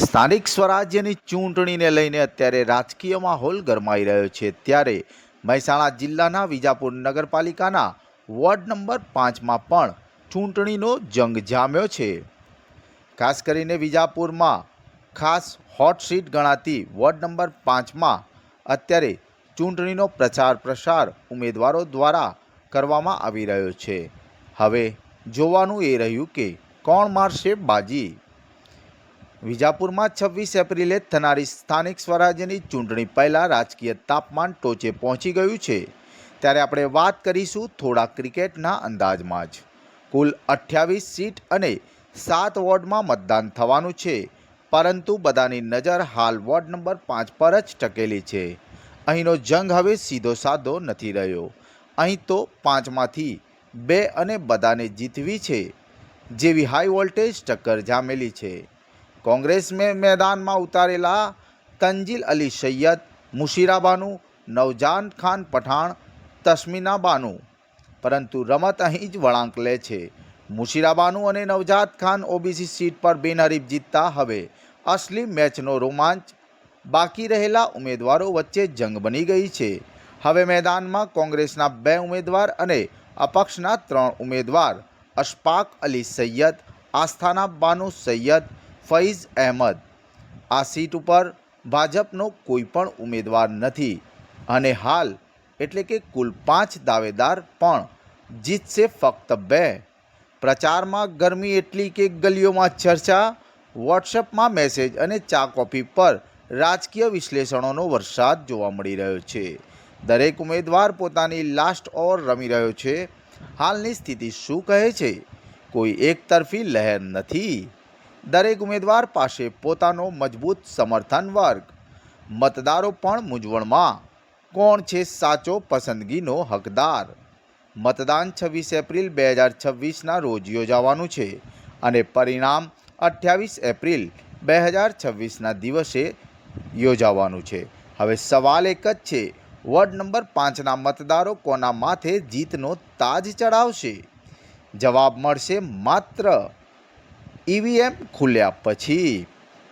સ્થાનિક સ્વરાજ્યની ચૂંટણીને લઈને અત્યારે રાજકીય માહોલ ગરમાઈ રહ્યો છે, ત્યારે મહેસાણા જિલ્લાના વિજાપુર નગરપાલિકાના વોર્ડ નંબર 5માં પણ ચૂંટણીનો જંગ જામ્યો છે। ખાસ કરીને વિજાપુરમાં ખાસ હોટ સીટ ગણાતી વોર્ડ નંબર 5માં અત્યારે ચૂંટણીનો પ્રચાર પ્રસાર ઉમેદવારો દ્વારા કરવામાં આવી રહ્યો છે। હવે જોવાનું એ રહ્યું કે કોણ મારશે બાજી। વિજાપુરમાં 26 એપ્રિલે થનારી સ્થાનિક સ્વરાજ્યની ચૂંટણી પહેલાં રાજકીય તાપમાન ટોચે પહોંચી ગયું છે, ત્યારે આપણે વાત કરીશું થોડા ક્રિકેટના અંદાજમાં જ। કુલ 28 સીટ અને 7 વોર્ડમાં મતદાન થવાનું છે, પરંતુ બધાની નજર હાલ વોર્ડ નંબર 5 પર જ ટકેલી છે। અહીંનો જંગ હવે સીધો સાધો નથી રહ્યો। અહીં તો 5માંથી 2 અને બધાને જીતવી છે જેવી હાઈ વોલ્ટેજ ટક્કર જામેલી છે। कांग्रेस में मैदान में उतारेला तंजील अली सैयद, मुशीरा बानू, नवजान खान पठाण, तस्मीना बानू, परंतु रमत अहीं ज वळांक ले छे। मुशीरा बानू और नवजात खान ओबीसी सीट पर बेनहरीफ जीतता हवे असली मैचनो रोमांच बाकी रहेला उम्मीदवारों वच्चे जंग बनी गई है। हवे मैदान में कांग्रेसना 2 उम्मीदवार और अपक्षना 3 उम्मीदवार अशफाक अली सैयद, आस्थाना बानू सैयद, फैज़ अहमद। आ सीट पर भाजपनो कोईपण उम्मीदवार नहीं अने हाल एटले के कुल 5 दावेदार पण जीतशे फक्त 2। प्रचार में गरमी एटली के गलियों में चर्चा, वॉट्सएप में मैसेज और चा कॉफी पर राजकीय विश्लेषणों वरसाद जोवा मळी रह्यो छे। दरेक उम्मीदवार पोतानी लास्ट ओवर रमी रह्यो छे। हालनी स्थिति शुं कहे छे? कोई एक तरफी लहर नहीं। दरेक उम्मीदवार पासे पोतानो मजबूत समर्थन वर्ग। मतदारों पण मूंझवणमां कोण छे साचो पसंदगीनो हकदार। मतदान 26 एप्रिल 2026 ना रोज योजावानुं छे अने परिणाम 28 एप्रिल 2026 ना दिवसे योजावानुं छे। हवे सवाल एक ज छे, वोर्ड नंबर 5 ना मतदारों कोना माथे जीतनो ताज चढ़ावशे? जवाब मळशे मात्र ईवीएम खुल्या पछी।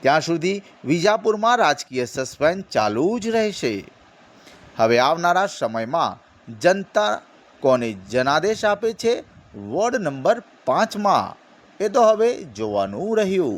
त्यां सुधी विजापुरमां राजकीय सस्पेन्स चालू ज रहेशे। हवे आवनारा समयमां जनता कोने जनादेश आपे छे वोर्ड नंबर 5 मां, ए तो हवे जोवानुं रह्युं।